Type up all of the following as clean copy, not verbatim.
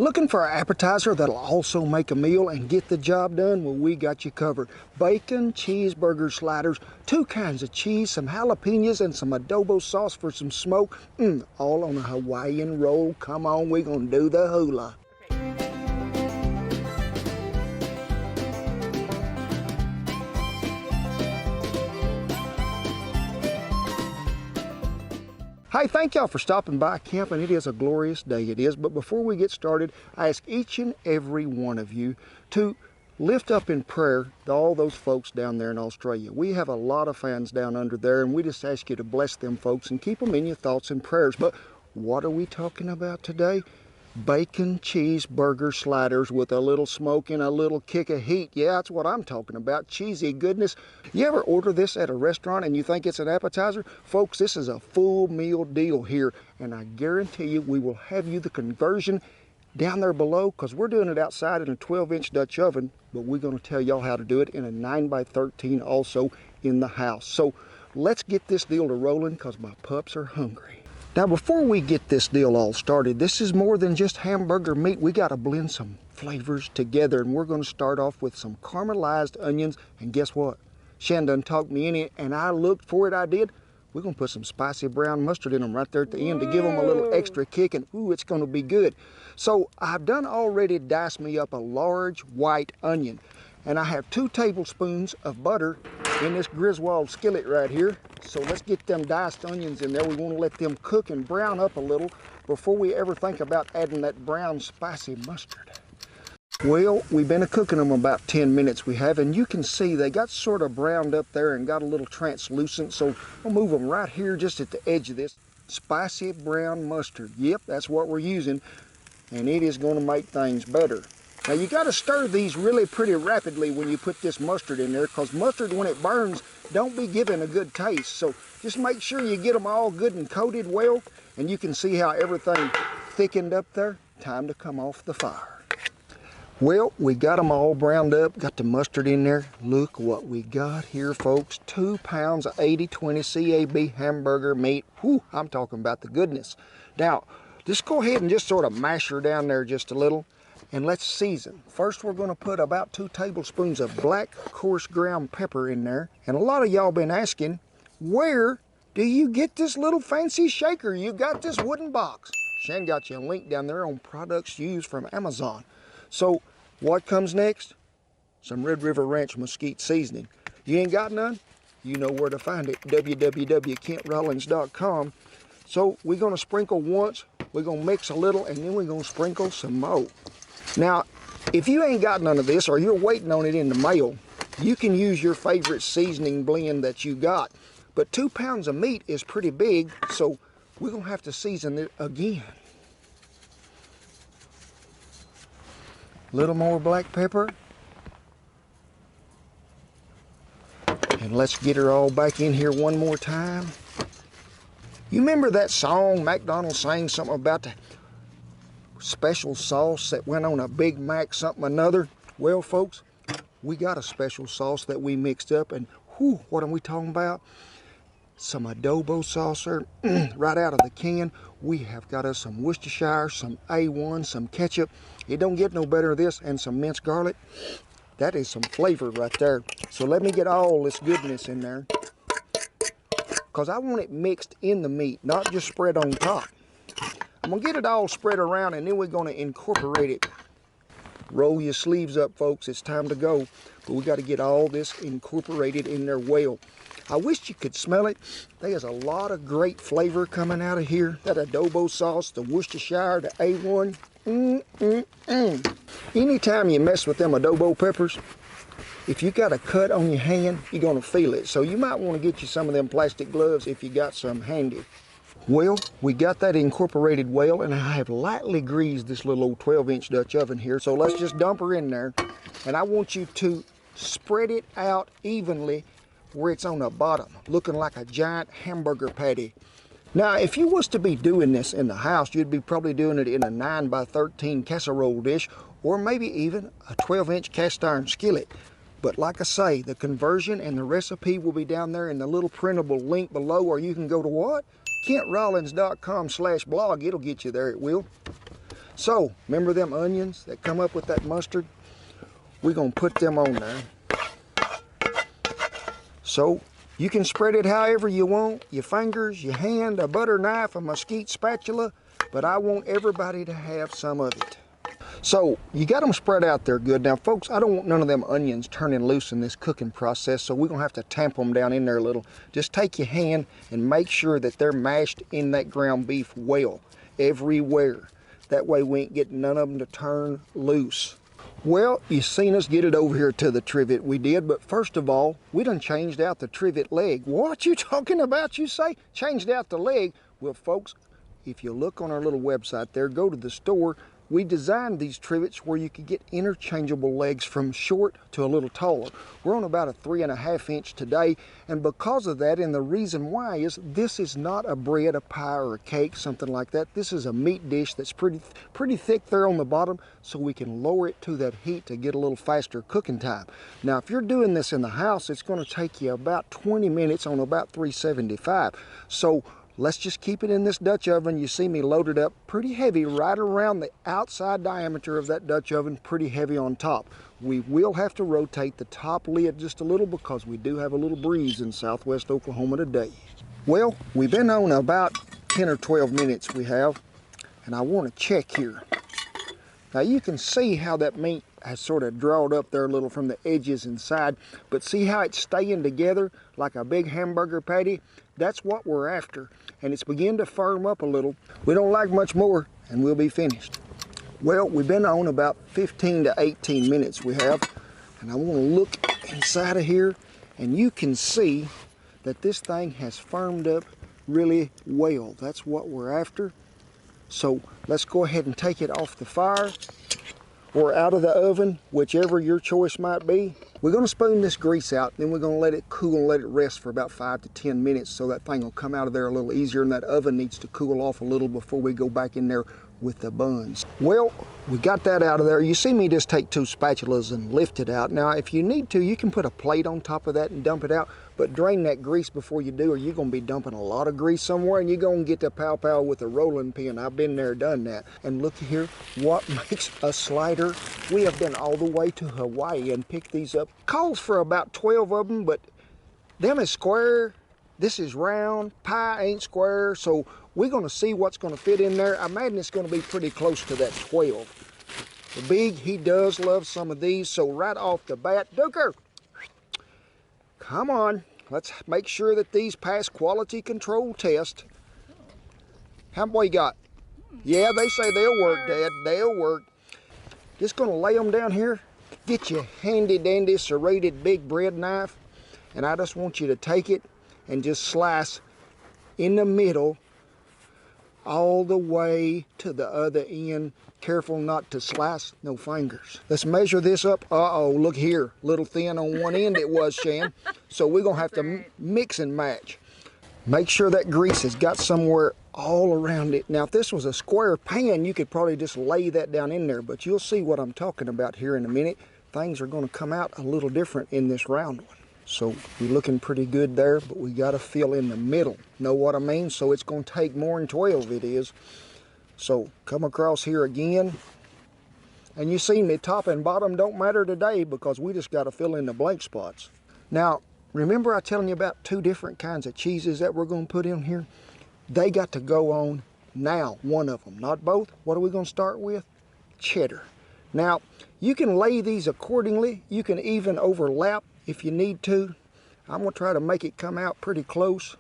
Looking for an appetizer that'll also make a meal and get the job done? Well, we got you covered. Bacon, cheeseburger sliders, 2 kinds of cheese, some jalapenos, and some adobo sauce for some smoke. All on a Hawaiian roll. Come on, we're gonna do the hula. Hey, thank y'all for stopping by camping. It is a glorious day, it is. But before we get started, I ask each and every one of you to lift up in prayer to all those folks down there in Australia. We have a lot of fans down under there, and we just ask you to bless them folks and keep them in your thoughts and prayers. But what are we talking about today? Bacon cheeseburger sliders with a little smoke and a little kick of heat. Yeah, that's what I'm talking about. Cheesy goodness. You ever order this at a restaurant and you think it's an appetizer? Folks, this is a full meal deal here, and I guarantee you we will have you the conversion down there below, because we're doing it outside in a 12-inch Dutch oven, but we're going to tell y'all how to do it in a 9x13 also in the house. So let's get this deal to rolling, because my pups are hungry. Now, before we get this deal all started, this is more than just hamburger meat. We got to blend some flavors together, and we're going to start off with some caramelized onions. And guess what? Shan done talked me in it, and I looked for it, I did. We're going to put some spicy brown mustard in them right there at the end to give them a little extra kick, and ooh, it's going to be good. So I've done already diced me up a large white onion, and I have 2 tablespoons of butter in this Griswold skillet right here. So let's get them diced onions in there. We want to let them cook and brown up a little before we ever think about adding that brown spicy mustard. Well, we've been cooking them about 10 minutes we have, and you can see they got sort of browned up there and got a little translucent. So I'll move them right here just at the edge of this. Spicy brown mustard. Yep, that's what we're using, and it is going to make things better. Now you got to stir these really pretty rapidly when you put this mustard in there, because mustard, when it burns, don't be giving a good taste. So just make sure you get them all good and coated well, and you can see how everything thickened up there. Time to come off the fire. Well, we got them all browned up, got the mustard in there. Look what we got here, folks. 2 pounds of 80/20 CAB hamburger meat. Whew, I'm talking about the goodness. Now, just go ahead and just sort of mash her down there just a little. And let's season. First, we're going to put about 2 tablespoons of black coarse ground pepper in there. And a lot of y'all been asking, where do you get this little fancy shaker? You got this wooden box. Shan got you a link down there on products used from Amazon. So what comes next? Some Red River Ranch mesquite seasoning. You ain't got none? You know where to find it. www.kentrollins.com. So we're going to sprinkle once, we're going to mix a little, and then we're going to sprinkle some more. Now, if you ain't got none of this, or you're waiting on it in the mail, you can use your favorite seasoning blend that you got. But 2 pounds of meat is pretty big, so we're going to have to season it again. A little more black pepper. And let's get her all back in here one more time. You remember that song McDonald's sang something about the special sauce that went on a Big Mac something another? Well, folks, we got a special sauce that we mixed up, and whew, what are we talking about? Some adobo sauce right out of the can. We have got us some Worcestershire, some A1, some ketchup. It don't get no better than this, and some minced garlic. That is some flavor right there. So let me get all this goodness in there, because I want it mixed in the meat, not just spread on top. I'm going to get it all spread around, and then we're going to incorporate it. Roll your sleeves up, folks. It's time to go. But we got to get all this incorporated in there well. I wish you could smell it. There's a lot of great flavor coming out of here. That adobo sauce, the Worcestershire, the A1. Anytime you mess with them adobo peppers, if you got a cut on your hand, you're going to feel it. So you might want to get you some of them plastic gloves if you got some handy. Well, we got that incorporated well, and I have lightly greased this little old 12-inch Dutch oven here. So let's just dump her in there, and I want you to spread it out evenly where it's on the bottom, looking like a giant hamburger patty. Now, if you was to be doing this in the house, you'd be probably doing it in a 9x13 casserole dish, or maybe even a 12-inch cast iron skillet. But like I say, the conversion and the recipe will be down there in the little printable link below, or you can go to what? KentRollins.com/blog. It'll get you there, it will. So, remember them onions that come up with that mustard? We're gonna put them on there. So, you can spread it however you want, your fingers, your hand, a butter knife, a mesquite spatula, but I want everybody to have some of it. So, you got them spread out there good. Now, folks, I don't want none of them onions turning loose in this cooking process, so we're gonna have to tamp them down in there a little. Just take your hand and make sure that they're mashed in that ground beef well, everywhere. That way we ain't getting none of them to turn loose. Well, you seen us get it over here to the trivet, we did, but first of all, we done changed out the trivet leg. What you talking about, you say? Changed out the leg? Well, folks, if you look on our little website there, go to the store, we designed these trivets where you could get interchangeable legs from short to a little taller. We're on about a 3.5 inch today, and because of that, and the reason why is this is not a bread, a pie, or a cake, something like that. This is a meat dish that's pretty thick there on the bottom, so we can lower it to that heat to get a little faster cooking time. Now, if you're doing this in the house, it's going to take you about 20 minutes on about 375. So let's just keep it in this Dutch oven. You see me loaded up pretty heavy right around the outside diameter of that Dutch oven, pretty heavy on top. We will have to rotate the top lid just a little because we do have a little breeze in southwest Oklahoma today. Well, we've been on about 10 or 12 minutes we have, and I want to check here. Now you can see how that meat has sort of drawed up there a little from the edges inside, but see how it's staying together like a big hamburger patty? That's what we're after, and it's beginning to firm up a little. We don't like much more, and we'll be finished. Well, we've been on about 15 to 18 minutes we have, and I want to look inside of here, and you can see that this thing has firmed up really well. That's what we're after. So let's go ahead and take it off the fire or out of the oven, whichever your choice might be. We're going to spoon this grease out, then we're going to let it cool and let it rest for about 5 to 10 minutes so that thing will come out of there a little easier, and that oven needs to cool off a little before we go back in there with the buns. Well, we got that out of there. You see me just take 2 spatulas and lift it out. Now, if you need to, you can put a plate on top of that and dump it out, but drain that grease before you do, or you're going to be dumping a lot of grease somewhere, and you're going to get the pow-pow with a rolling pin. I've been there, done that. And look here, what makes a slider? We have been all the way to Hawaii and picked these up. Calls for about 12 of them, but them is square, this is round, pie ain't square, so we're going to see what's going to fit in there. I imagine it's going to be pretty close to that 12. The Big, he does love some of these, so right off the bat, Duker, come on, let's make sure that these pass quality control test. How many you got? Yeah, they say they'll work, Dad, they'll work. Just going to lay them down here. Get your handy dandy serrated big bread knife, and I just want you to take it and just slice in the middle all the way to the other end. Careful not to slice no fingers. Let's measure this up. Uh-oh, look here. Little thin on one end it was, Shan. So we're going to have to mix and match. Make sure that grease has got somewhere all around it. Now, if this was a square pan, you could probably just lay that down in there, but you'll see what I'm talking about here in a minute. Things are going to come out a little different in this round one. So we're looking pretty good there, but we got to fill in the middle. Know what I mean? So it's going to take more than 12 it is. So come across here again. And you see me, top and bottom don't matter today because we just got to fill in the blank spots. Now, remember I telling you about 2 different kinds of cheeses that we're going to put in here? They got to go on now, one of them, not both. What are we going to start with? Cheddar. Now, you can lay these accordingly. You can even overlap if you need to. I'm going to try to make it come out pretty close.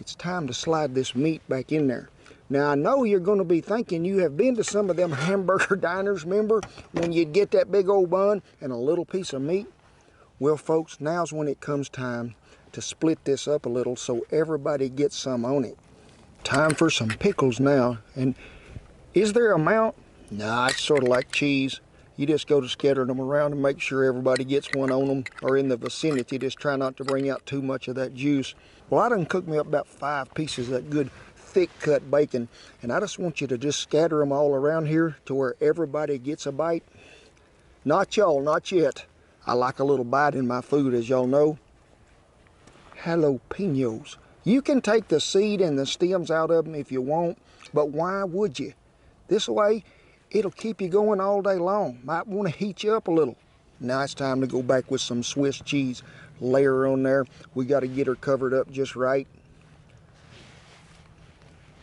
It's time to slide this meat back in there. Now, I know you're going to be thinking you have been to some of them hamburger diners, remember, when you'd get that big old bun and a little piece of meat? Well, folks, now's when it comes time to split this up a little so everybody gets some on it. Time for some pickles now. And is there a amount? Nah, it's sort of like cheese. You just go to scattering them around and make sure everybody gets one on them or in the vicinity. Just try not to bring out too much of that juice. Well, I done cooked me up about 5 pieces of that good thick cut bacon, and I just want you to just scatter them all around here to where everybody gets a bite. Not y'all, not yet. I like a little bite in my food, as y'all know. Jalapenos. You can take the seed and the stems out of them if you want, but why would you? This way, it'll keep you going all day long. Might want to heat you up a little. Now it's time to go back with some Swiss cheese. Layer on there. We got to get her covered up just right.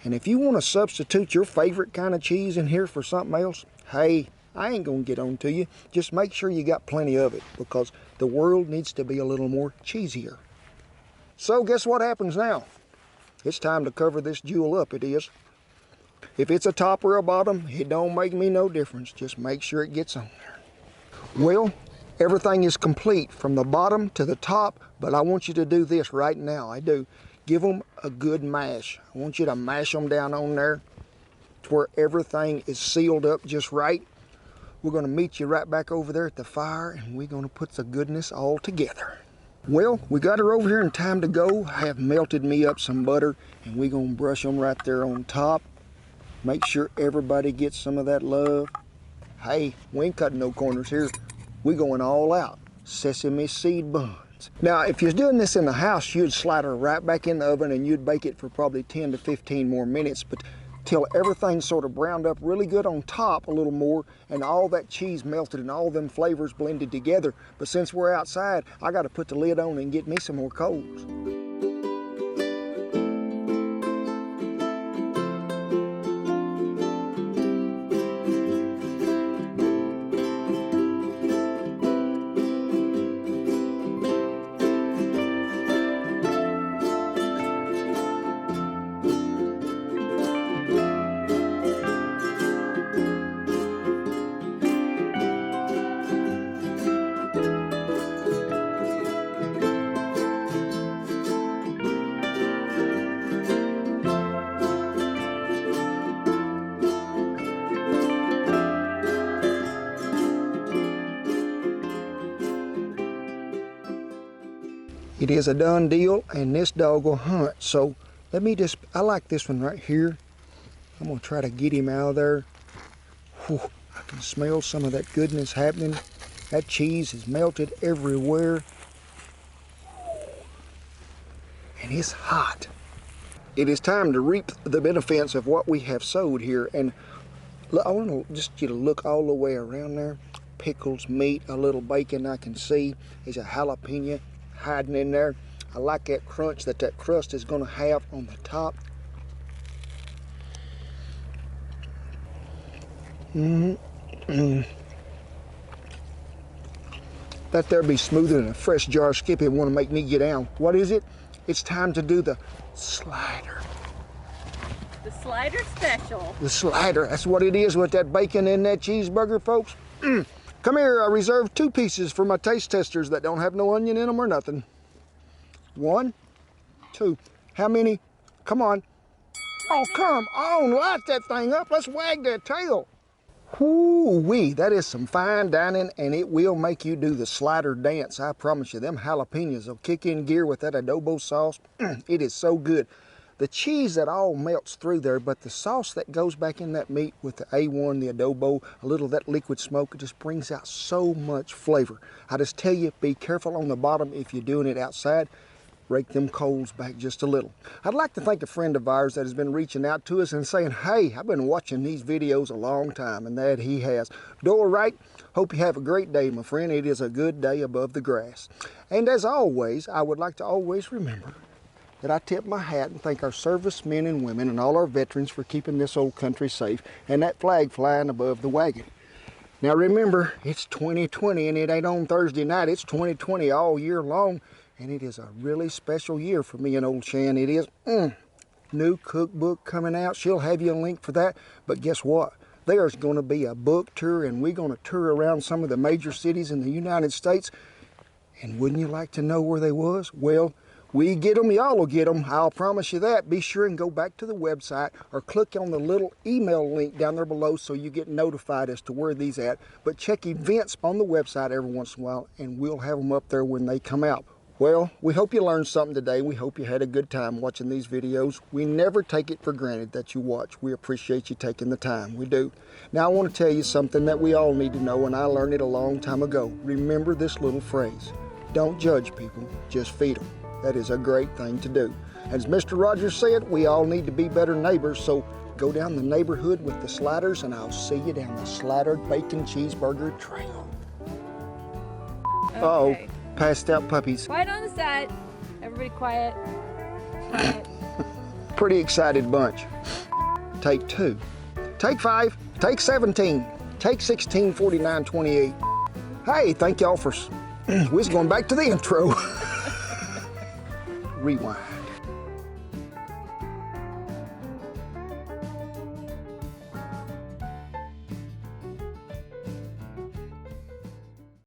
And if you want to substitute your favorite kind of cheese in here for something else, hey, I ain't gonna get on to you. Just make sure you got plenty of it, because the world needs to be a little more cheesier. So guess what happens now? It's time to cover this jewel up, it is. If it's a top or a bottom, it don't make me no difference. Just make sure it gets on there. Well, everything is complete from the bottom to the top, but I want you to do this right now. I do. Give them a good mash. I want you to mash them down on there to where everything is sealed up just right. We're gonna meet you right back over there at the fire, and we're gonna put the goodness all together. Well, we got her over here in time to go. I have melted me up some butter, and we're gonna brush them right there on top. Make sure everybody gets some of that love. Hey, we ain't cutting no corners here. We're going all out. Sesame seed buns. Now, if you're doing this in the house, you'd slide her right back in the oven and you'd bake it for probably 10 to 15 more minutes, but till everything's sort of browned up really good on top a little more, and all that cheese melted and all them flavors blended together. But since we're outside, I got to put the lid on and get me some more coals. It is a done deal, and this dog will hunt. So let me just, I like this one right here. I'm gonna try to get him out of there. Whew, I can smell some of that goodness happening. That cheese is melted everywhere. And it's hot. It is time to reap the benefits of what we have sowed here. And I want to just get a look all the way around there. Pickles, meat, a little bacon I can see. There's a jalapeno hiding in there. I like that crunch that crust is going to have on the top. Let there be smoother than a fresh jar of Skippy. Want to make me get down. What is it? It's time to do the slider. The slider special. The slider. That's what it is with that bacon and that cheeseburger, folks. Come here, I reserved 2 pieces for my taste testers that don't have no onion in them or nothing. 1, 2. How many? Come on. Oh, come on, light that thing up. Let's wag that tail. Whoo-wee, that is some fine dining, and it will make you do the slider dance. I promise you, them jalapenos will kick in gear with that adobo sauce. It is so good. The cheese that all melts through there, but the sauce that goes back in that meat with the A1, the adobo, a little of that liquid smoke, it just brings out so much flavor. I just tell you, be careful on the bottom if you're doing it outside. Rake them coals back just a little. I'd like to thank a friend of ours that has been reaching out to us and saying, hey, I've been watching these videos a long time, and that he has. Doyle Wright, hope you have a great day, my friend. It is a good day above the grass. And as always, I would like to always remember that I tip my hat and thank our servicemen and women and all our veterans for keeping this old country safe and that flag flying above the wagon. Now remember, it's 2020 and it ain't on Thursday night. It's 2020 all year long, and it is a really special year for me and old Shan. It is. New cookbook coming out. She'll have you a link for that. But guess what? There's going to be a book tour, and we're going to tour around some of the major cities in the United States. And wouldn't you like to know where they was? Well, we get them, y'all will get them. I'll promise you that. Be sure and go back to the website or click on the little email link down there below so you get notified as to where these at. But check events on the website every once in a while, and we'll have them up there when they come out. Well, we hope you learned something today. We hope you had a good time watching these videos. We never take it for granted that you watch. We appreciate you taking the time. We do. Now, I want to tell you something that we all need to know, and I learned it a long time ago. Remember this little phrase. Don't judge people, just feed them. That is a great thing to do. As Mr. Rogers said, we all need to be better neighbors, so Go down the neighborhood with the sliders, and I'll see you down the slattered bacon cheeseburger trail. Okay. Uh-oh, passed out puppies. Quiet on the side. Everybody quiet. Quiet. Pretty excited bunch. Take 2. Take 5. Take 17. Take 16, 49, 28. Hey, thank y'all for... We're going back to the intro. Rewind.